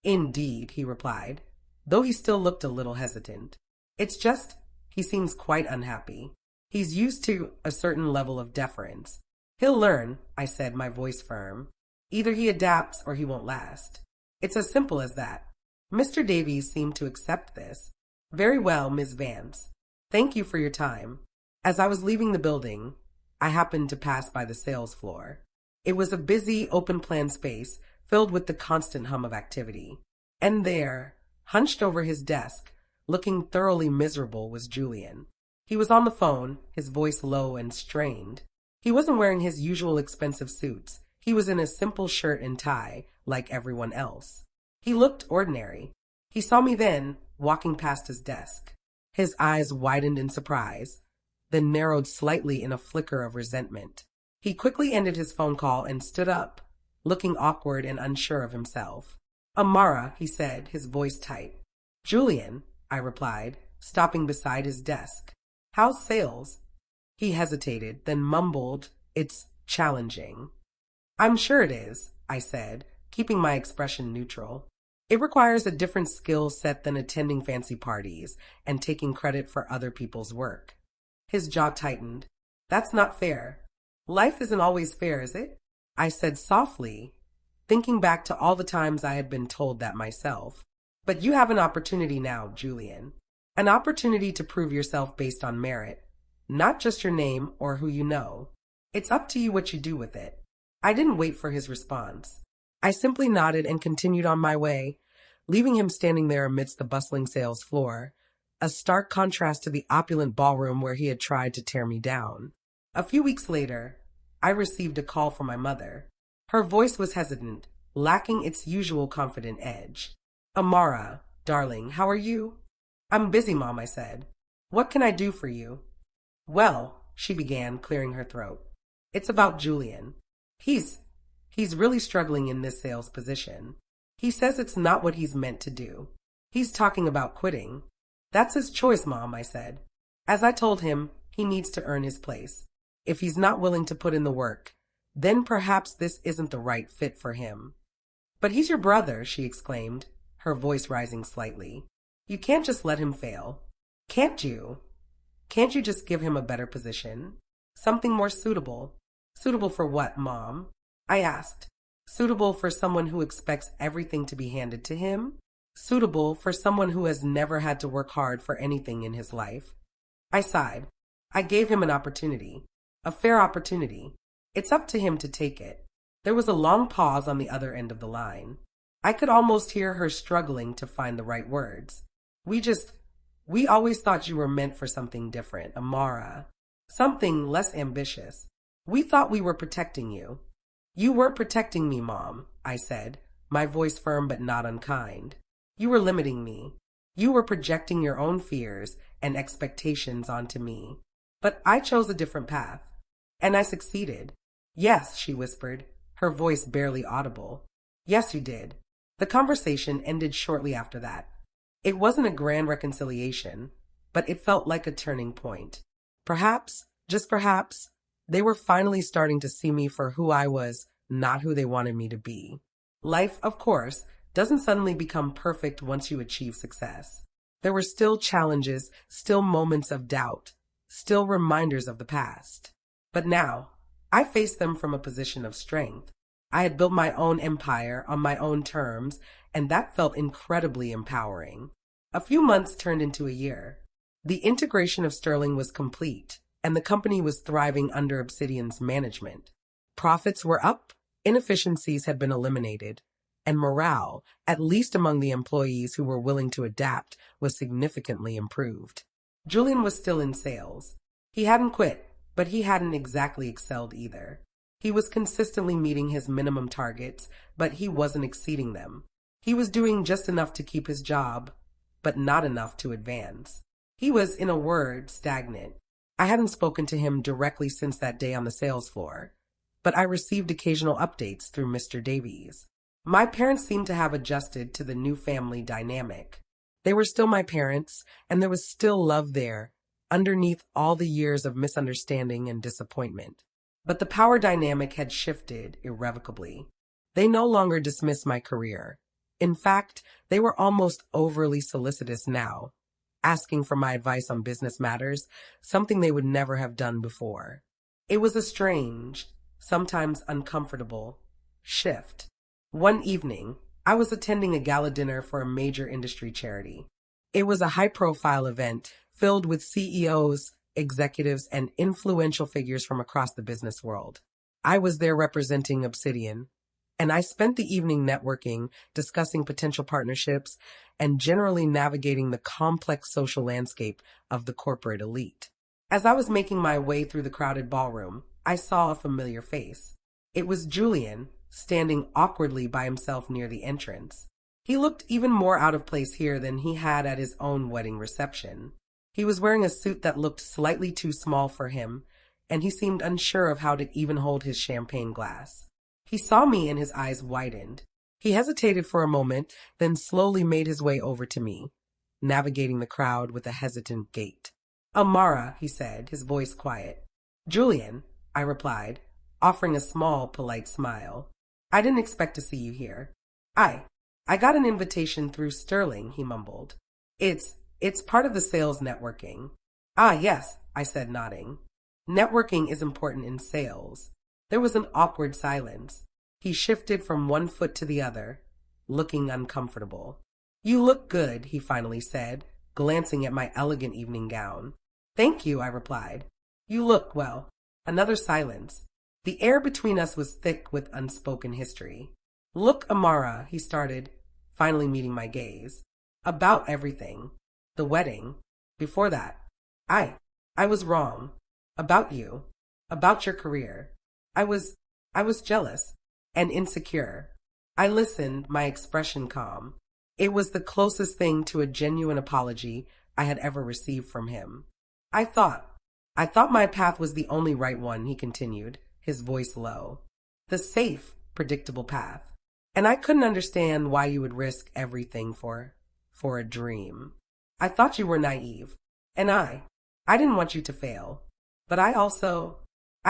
"Indeed," he replied, though he still looked a little hesitant. "It's just, he seems quite unhappy. He's used to a certain level of deference. He'll learn," I said, my voice firm. "Either he adapts or he won't last. It's as simple as that." Mr. Davies seemed to accept this. "Very well, Ms. Vance. Thank you for your time." As I was leaving the building, I happened to pass by the sales floor. It was a busy, open-plan space filled with the constant hum of activity. And there, hunched over his desk, looking thoroughly miserable, was Julian. He was on the phone, his voice low and strained. He wasn't wearing his usual expensive suits. He was in a simple shirt and tie, like everyone else. He looked ordinary. He saw me then, walking past his desk. His eyes widened in surprise, then narrowed slightly in a flicker of resentment. He quickly ended his phone call and stood up, looking awkward and unsure of himself. "Amara," he said, his voice tight. "Julian," I replied, stopping beside his desk. "How's sales?" He hesitated, then mumbled, "It's challenging." "I'm sure it is," I said, keeping my expression neutral. "It requires a different skill set than attending fancy parties and taking credit for other people's work." His jaw tightened. "That's not fair." "Life isn't always fair, is it?" I said softly, thinking back to all the times I had been told that myself. "But you have an opportunity now, Julian. An opportunity to prove yourself based on merit, not just your name or who you know. It's up to you what you do with it." I didn't wait for his response. I simply nodded and continued on my way, leaving him standing there amidst the bustling sales floor, a stark contrast to the opulent ballroom where he had tried to tear me down. A few weeks later, I received a call from my mother. Her voice was hesitant, lacking its usual confident edge. "Amara, darling, how are you?" "I'm busy, Mom," I said. "What can I do for you?" "Well," she began, clearing her throat. It's about Julian. He's really struggling in this sales position. He says it's not what he's meant to do. He's talking about quitting. That's his choice, Mom, I said. As I told him, he needs to earn his place. If he's not willing to put in the work, then perhaps this isn't the right fit for him. But he's your brother, she exclaimed, her voice rising slightly. You can't just let him fail. Can't you? Can't you just give him a better position? Something more suitable? Suitable for what, Mom? I asked. Suitable for someone who expects everything to be handed to him? Suitable for someone who has never had to work hard for anything in his life? I sighed. I gave him an opportunity. A fair opportunity. It's up to him to take it. There was a long pause on the other end of the line. I could almost hear her struggling to find the right words. We always thought you were meant for something different, Amara. Something less ambitious. We thought we were protecting you. You weren't protecting me, Mom, I said, my voice firm but not unkind. You were limiting me. You were projecting your own fears and expectations onto me. But I chose a different path. And I succeeded. Yes, she whispered, her voice barely audible. Yes, you did. The conversation ended shortly after that. It wasn't a grand reconciliation, but it felt like a turning point. Perhaps, just perhaps, they were finally starting to see me for who I was, not who they wanted me to be. Life, of course, doesn't suddenly become perfect once you achieve success. There were still challenges, still moments of doubt, still reminders of the past. But now, I faced them from a position of strength. I had built my own empire on my own terms, and that felt incredibly empowering. A few months turned into a year. The integration of Sterling was complete, and the company was thriving under Obsidian's management. Profits were up, inefficiencies had been eliminated, and morale, at least among the employees who were willing to adapt, was significantly improved. Julian was still in sales. He hadn't quit, but he hadn't exactly excelled either. He was consistently meeting his minimum targets, but he wasn't exceeding them. He was doing just enough to keep his job, but not enough to advance. He was, in a word, stagnant. I hadn't spoken to him directly since that day on the sales floor, but I received occasional updates through Mr. Davies. My parents seemed to have adjusted to the new family dynamic. They were still my parents, and there was still love there, underneath all the years of misunderstanding and disappointment. But the power dynamic had shifted irrevocably. They no longer dismissed my career. In fact, they were almost overly solicitous now, asking for my advice on business matters, something they would never have done before. It was a strange, sometimes uncomfortable, shift. One evening, I was attending a gala dinner for a major industry charity. It was a high-profile event filled with CEOs, executives, and influential figures from across the business world. I was there representing Obsidian, and I spent the evening networking, discussing potential partnerships, and generally navigating the complex social landscape of the corporate elite. As I was making my way through the crowded ballroom, I saw a familiar face. It was Julian, standing awkwardly by himself near the entrance. He looked even more out of place here than he had at his own wedding reception. He was wearing a suit that looked slightly too small for him, and he seemed unsure of how to even hold his champagne glass. He saw me and his eyes widened. He hesitated for a moment, then slowly made his way over to me, navigating the crowd with a hesitant gait. Amara, he said, his voice quiet. Julian, I replied, offering a small, polite smile. I didn't expect to see you here. I got an invitation through Sterling, he mumbled. It's part of the sales networking. Ah, yes, I said, nodding. Networking is important in sales. There was an awkward silence. He shifted from one foot to the other, looking uncomfortable. You look good, he finally said, glancing at my elegant evening gown. Thank you, I replied. You look, well. Another silence. The air between us was thick with unspoken history. Look, Amara, he started, finally meeting my gaze. About everything. The wedding. Before that. I was wrong. About you. About your career. I was jealous and insecure. I listened, my expression calm. It was the closest thing to a genuine apology I had ever received from him. I thought, I thought my path was the only right one, he continued, his voice low. The safe, predictable path. And I couldn't understand why you would risk everything for a dream. I thought you were naive. And I didn't want you to fail. But I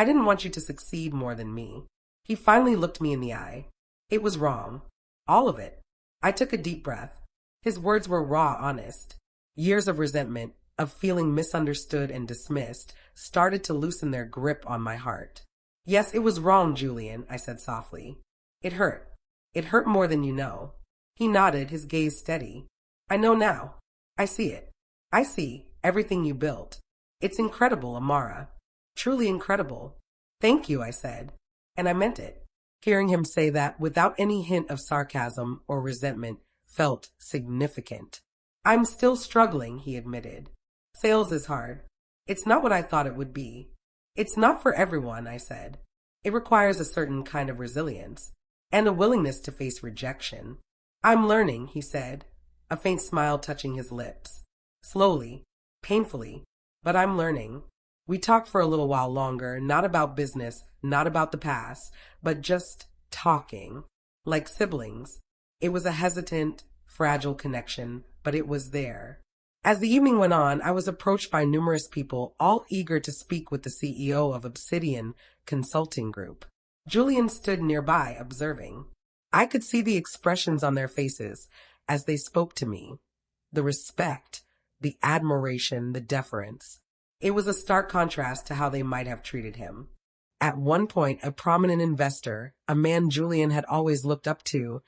didn't want you to succeed more than me. He finally looked me in the eye. It was wrong. All of it. I took a deep breath. His words were raw, honest. Years of resentment, of feeling misunderstood and dismissed, started to loosen their grip on my heart. Yes, it was wrong, Julian, I said softly. It hurt. It hurt more than you know. He nodded, his gaze steady. I know now. I see it. I see everything you built. It's incredible, Amara. Truly incredible. Thank you, I said. And I meant it. Hearing him say that without any hint of sarcasm or resentment felt significant. I'm still struggling, he admitted. Sales is hard. It's not what I thought it would be. It's not for everyone, I said. It requires a certain kind of resilience and a willingness to face rejection. I'm learning, he said, a faint smile touching his lips. Slowly, painfully, but I'm learning. We talked for a little while longer, not about business, not about the past, but just talking, like siblings. It was a hesitant, fragile connection, but it was there. As the evening went on, I was approached by numerous people, all eager to speak with the CEO of Obsidian Consulting Group. Julian stood nearby, observing. I could see the expressions on their faces as they spoke to me. The respect, the admiration, the deference. It was a stark contrast to how they might have treated him. At one point, a prominent investor, a man Julian had always looked up to,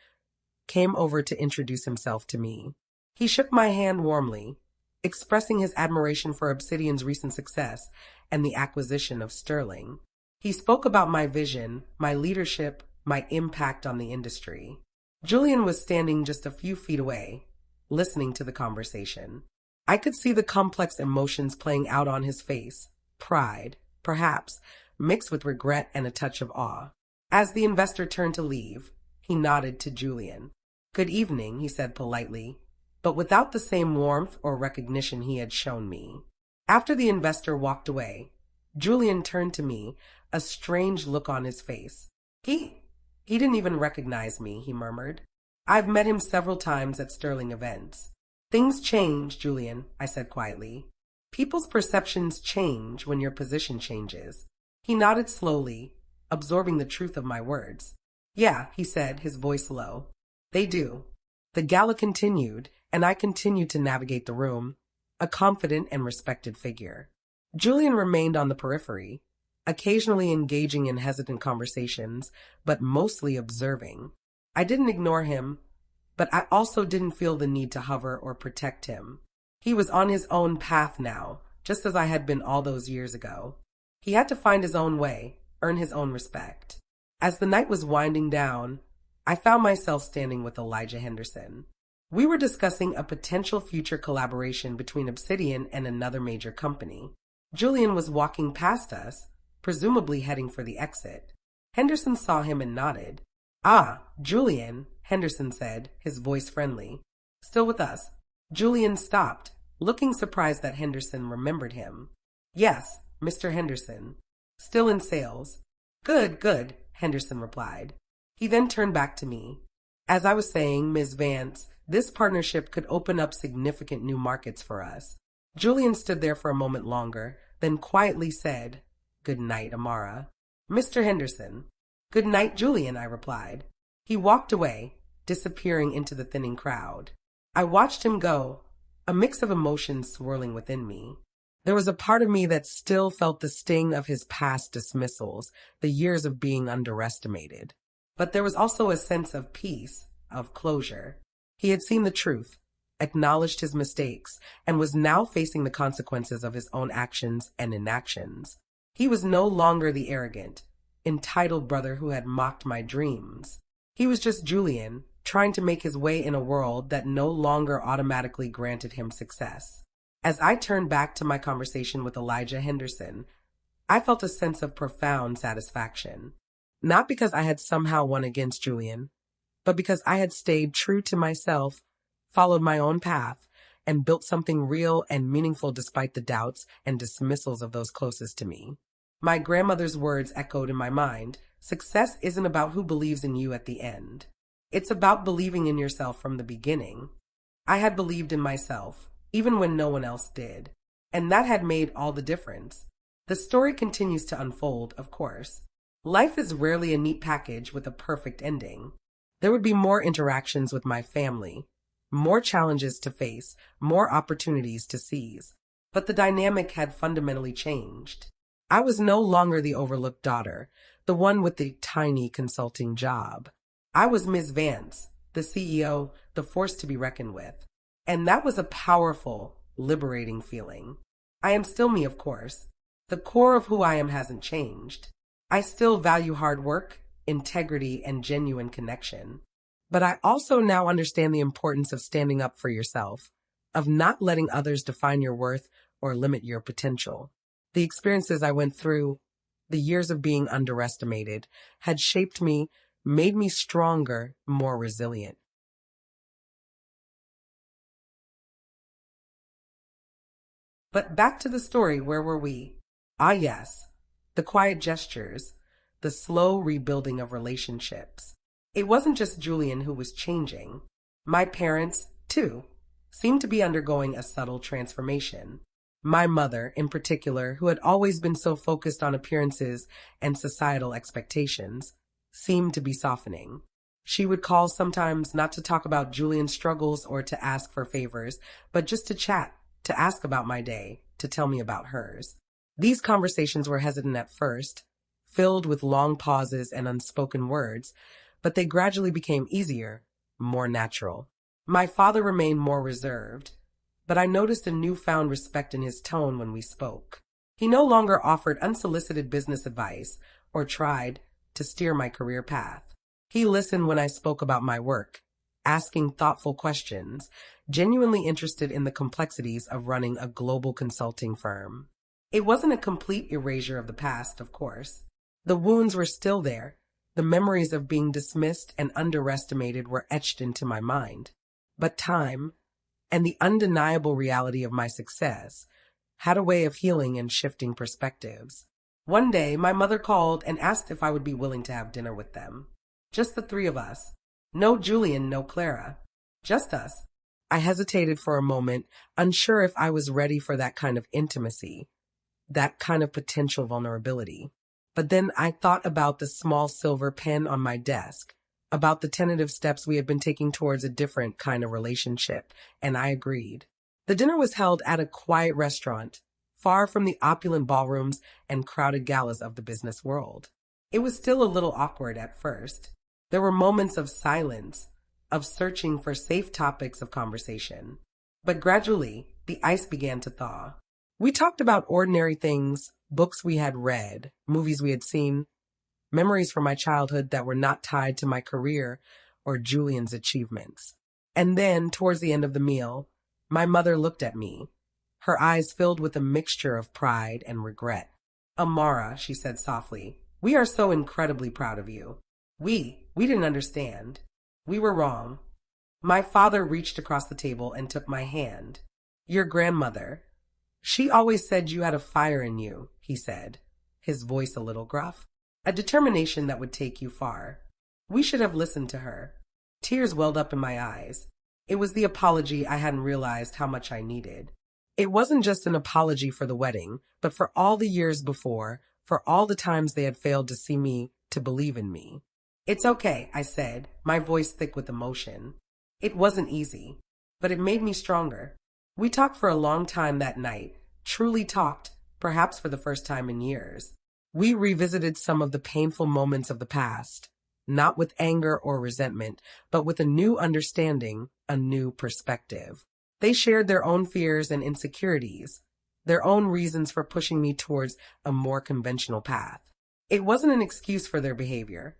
came over to introduce himself to me. He shook my hand warmly, expressing his admiration for Obsidian's recent success and the acquisition of Sterling. He spoke about my vision, my leadership, my impact on the industry. Julian was standing just a few feet away, listening to the conversation. I could see the complex emotions playing out on his face, pride, perhaps, mixed with regret and a touch of awe. As the investor turned to leave, he nodded to Julian. Good evening, he said politely, but without the same warmth or recognition he had shown me. After the investor walked away, Julian turned to me, a strange look on his face. He didn't even recognize me, he murmured. I've met him several times at Sterling events. Things change, Julian, I said quietly. People's perceptions change when your position changes. He nodded slowly, absorbing the truth of my words. Yeah, he said, his voice low. They do. The gala continued, and I continued to navigate the room, a confident and respected figure. Julian remained on the periphery, occasionally engaging in hesitant conversations, but mostly observing. I didn't ignore him, but I also didn't feel the need to hover or protect him. He was on his own path now, just as I had been all those years ago. He had to find his own way, earn his own respect. As the night was winding down, I found myself standing with Elijah Henderson. We were discussing a potential future collaboration between Obsidian and another major company. Julian was walking past us, presumably heading for the exit. Henderson saw him and nodded. Ah, Julian, Henderson said, his voice friendly. Still with us? Julian stopped, looking surprised that Henderson remembered him. Yes, Mr. Henderson. Still in sales. Good, good, Henderson replied. He then turned back to me. As I was saying, Ms. Vance, this partnership could open up significant new markets for us. Julian stood there for a moment longer, then quietly said, Good night, Amara. Mr. Henderson. Good night, Julian, I replied. He walked away, disappearing into the thinning crowd. I watched him go, a mix of emotions swirling within me. There was a part of me that still felt the sting of his past dismissals, the years of being underestimated. But there was also a sense of peace, of closure. He had seen the truth, acknowledged his mistakes, and was now facing the consequences of his own actions and inactions. He was no longer the arrogant, entitled brother who had mocked my dreams. He was just Julian, trying to make his way in a world that no longer automatically granted him success. As I turned back to my conversation with Elijah Henderson, I felt a sense of profound satisfaction. Not because I had somehow won against Julian, but because I had stayed true to myself, followed my own path, and built something real and meaningful despite the doubts and dismissals of those closest to me. My grandmother's words echoed in my mind. Success isn't about who believes in you at the end. It's about believing in yourself from the beginning. I had believed in myself, even when no one else did, and that had made all the difference. The story continues to unfold, of course. Life is rarely a neat package with a perfect ending. There would be more interactions with my family, more challenges to face, more opportunities to seize. But the dynamic had fundamentally changed. I was no longer the overlooked daughter, the one with the tiny consulting job. I was Ms. Vance, the CEO, the force to be reckoned with. And that was a powerful, liberating feeling. I am still me, of course. The core of who I am hasn't changed. I still value hard work, integrity, and genuine connection. But I also now understand the importance of standing up for yourself, of not letting others define your worth or limit your potential. The experiences I went through, the years of being underestimated, had shaped me, made me stronger, more resilient. But back to the story, where were we? Ah, yes, the quiet gestures, the slow rebuilding of relationships. It wasn't just Julian who was changing. My parents, too, seemed to be undergoing a subtle transformation. My mother, in particular, who had always been so focused on appearances and societal expectations, seemed to be softening. She would call sometimes not to talk about Julian's struggles or to ask for favors, but just to chat, to ask about my day, to tell me about hers. These conversations were hesitant at first, filled with long pauses and unspoken words, but they gradually became easier, more natural. My father remained more reserved, but I noticed a newfound respect in his tone when we spoke. He no longer offered unsolicited business advice or tried to steer my career path. He listened when I spoke about my work, asking thoughtful questions, genuinely interested in the complexities of running a global consulting firm. It wasn't a complete erasure of the past, of course. The wounds were still there. The memories of being dismissed and underestimated were etched into my mind. But time, and the undeniable reality of my success, had a way of healing and shifting perspectives. One day, my mother called and asked if I would be willing to have dinner with them. Just the three of us. No Julian, no Clara. Just us. I hesitated for a moment, unsure if I was ready for that kind of intimacy, that kind of potential vulnerability. But then I thought about the small silver pen on my desk, about the tentative steps we had been taking towards a different kind of relationship, and I agreed. The dinner was held at a quiet restaurant, far from the opulent ballrooms and crowded galas of the business world. It was still a little awkward at first. There were moments of silence, of searching for safe topics of conversation. But gradually, the ice began to thaw. We talked about ordinary things, books we had read, movies we had seen, memories from my childhood that were not tied to my career or Julian's achievements. And then, towards the end of the meal, my mother looked at me, her eyes filled with a mixture of pride and regret. "Amara," she said softly, "we are so incredibly proud of you. We didn't understand. We were wrong." My father reached across the table and took my hand. "Your grandmother. She always said you had a fire in you," he said, his voice a little gruff. "A determination that would take you far. We should have listened to her." Tears welled up in my eyes. It was the apology I hadn't realized how much I needed. It wasn't just an apology for the wedding, but for all the years before, for all the times they had failed to see me, to believe in me. "It's okay," I said, my voice thick with emotion. It wasn't easy, but it made me stronger. We talked for a long time that night, truly talked, perhaps for the first time in years. We revisited some of the painful moments of the past, not with anger or resentment, but with a new understanding, a new perspective. They shared their own fears and insecurities, their own reasons for pushing me towards a more conventional path. It wasn't an excuse for their behavior,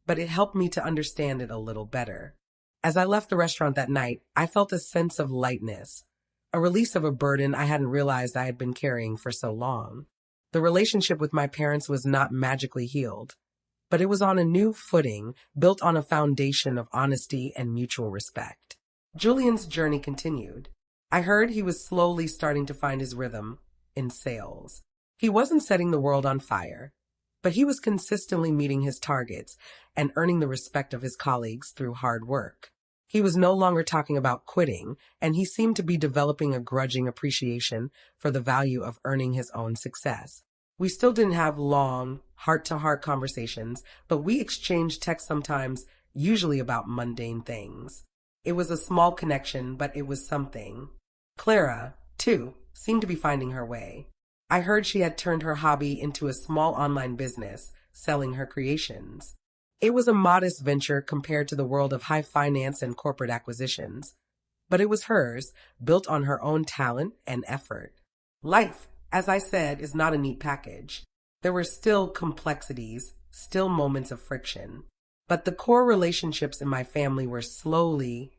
but it helped me to understand it a little better. As I left the restaurant that night, I felt a sense of lightness, a release of a burden I hadn't realized I had been carrying for so long. The relationship with my parents was not magically healed, but it was on a new footing, built on a foundation of honesty and mutual respect. Julian's journey continued. I heard he was slowly starting to find his rhythm in sales. He wasn't setting the world on fire, but he was consistently meeting his targets and earning the respect of his colleagues through hard work. He was no longer talking about quitting, and he seemed to be developing a grudging appreciation for the value of earning his own success. We still didn't have long, heart-to-heart conversations, but we exchanged texts sometimes, usually about mundane things. It was a small connection, but it was something. Clara, too, seemed to be finding her way. I heard she had turned her hobby into a small online business, selling her creations. It was a modest venture compared to the world of high finance and corporate acquisitions, but it was hers, built on her own talent and effort. Life, as I said, is not a neat package. There were still complexities, still moments of friction, but the core relationships in my family were slowly,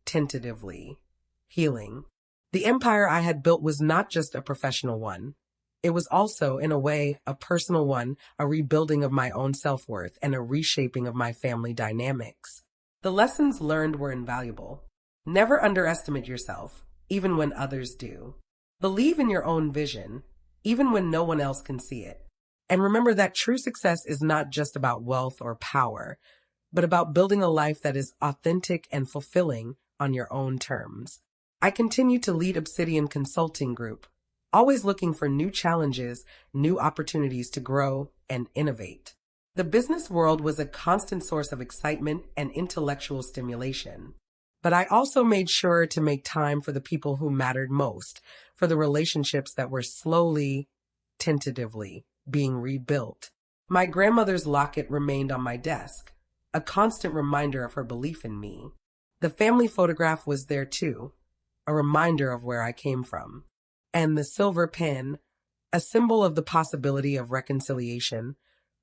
tentatively, healing. The empire I had built was not just a professional one. It was also, in a way, a personal one, a rebuilding of my own self-worth and a reshaping of my family dynamics. The lessons learned were invaluable. Never underestimate yourself, even when others do. Believe in your own vision, even when no one else can see it. And remember that true success is not just about wealth or power, but about building a life that is authentic and fulfilling on your own terms. I continue to lead Obsidian Consulting Group, always looking for new challenges, new opportunities to grow and innovate. The business world was a constant source of excitement and intellectual stimulation. But I also made sure to make time for the people who mattered most, for the relationships that were slowly, tentatively being rebuilt. My grandmother's locket remained on my desk, a constant reminder of her belief in me. The family photograph was there too, a reminder of where I came from. And the silver pen, a symbol of the possibility of reconciliation,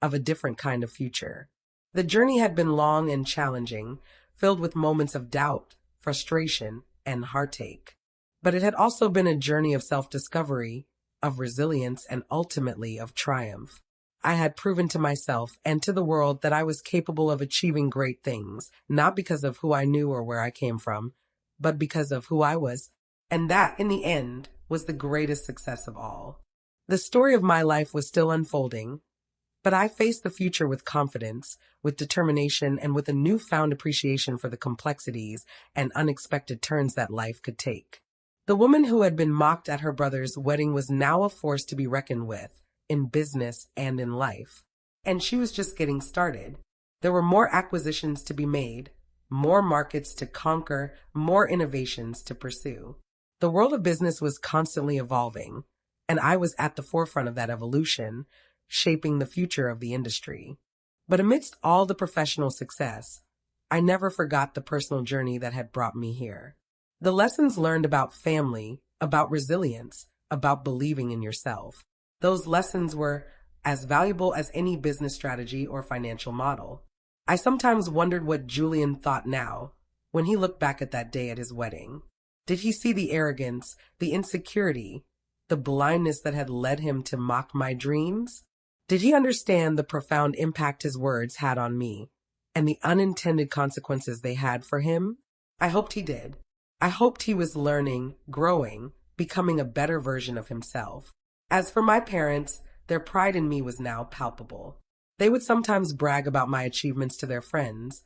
of a different kind of future. The journey had been long and challenging, filled with moments of doubt, frustration, and heartache. But it had also been a journey of self-discovery, of resilience, and ultimately of triumph. I had proven to myself and to the world that I was capable of achieving great things, not because of who I knew or where I came from, but because of who I was. And that, in the end, was the greatest success of all. The story of my life was still unfolding, but I faced the future with confidence, with determination, and with a newfound appreciation for the complexities and unexpected turns that life could take. The woman who had been mocked at her brother's wedding was now a force to be reckoned with, in business and in life. And she was just getting started. There were more acquisitions to be made, more markets to conquer, more innovations to pursue. The world of business was constantly evolving, and I was at the forefront of that evolution, shaping the future of the industry. But amidst all the professional success, I never forgot the personal journey that had brought me here. The lessons learned about family, about resilience, about believing in yourself. Those lessons were as valuable as any business strategy or financial model. I sometimes wondered what Julian thought now, when he looked back at that day at his wedding. Did he see the arrogance, the insecurity, the blindness that had led him to mock my dreams? Did he understand the profound impact his words had on me and the unintended consequences they had for him? I hoped he did. I hoped he was learning, growing, becoming a better version of himself. As for my parents, their pride in me was now palpable. They would sometimes brag about my achievements to their friends,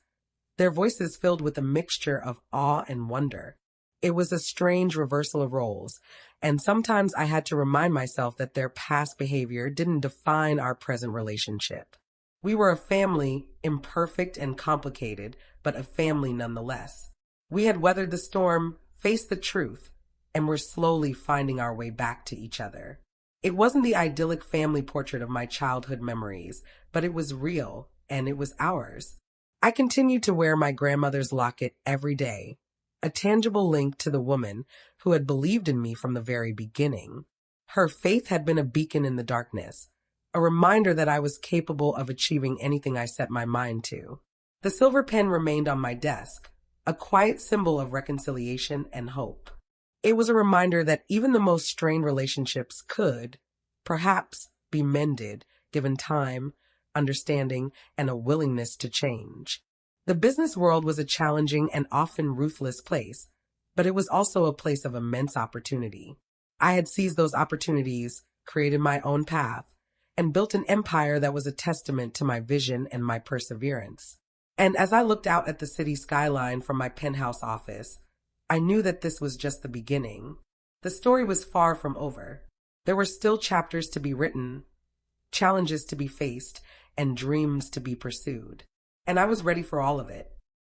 their voices filled with a mixture of awe and wonder. It was a strange reversal of roles, and sometimes I had to remind myself that their past behavior didn't define our present relationship. We were a family, imperfect and complicated, but a family nonetheless. We had weathered the storm, faced the truth, and were slowly finding our way back to each other. It wasn't the idyllic family portrait of my childhood memories, but it was real, and it was ours. I continued to wear my grandmother's locket every day, a tangible link to the woman who had believed in me from the very beginning. Her faith had been a beacon in the darkness, a reminder that I was capable of achieving anything I set my mind to. The silver pen remained on my desk, a quiet symbol of reconciliation and hope. It was a reminder that even the most strained relationships could, perhaps, be mended, given time, understanding, and a willingness to change. The business world was a challenging and often ruthless place, but it was also a place of immense opportunity. I had seized those opportunities, created my own path, and built an empire that was a testament to my vision and my perseverance. And as I looked out at the city skyline from my penthouse office, I knew that this was just the beginning. The story was far from over. There were still chapters to be written, challenges to be faced, and dreams to be pursued. And I was ready for all of it.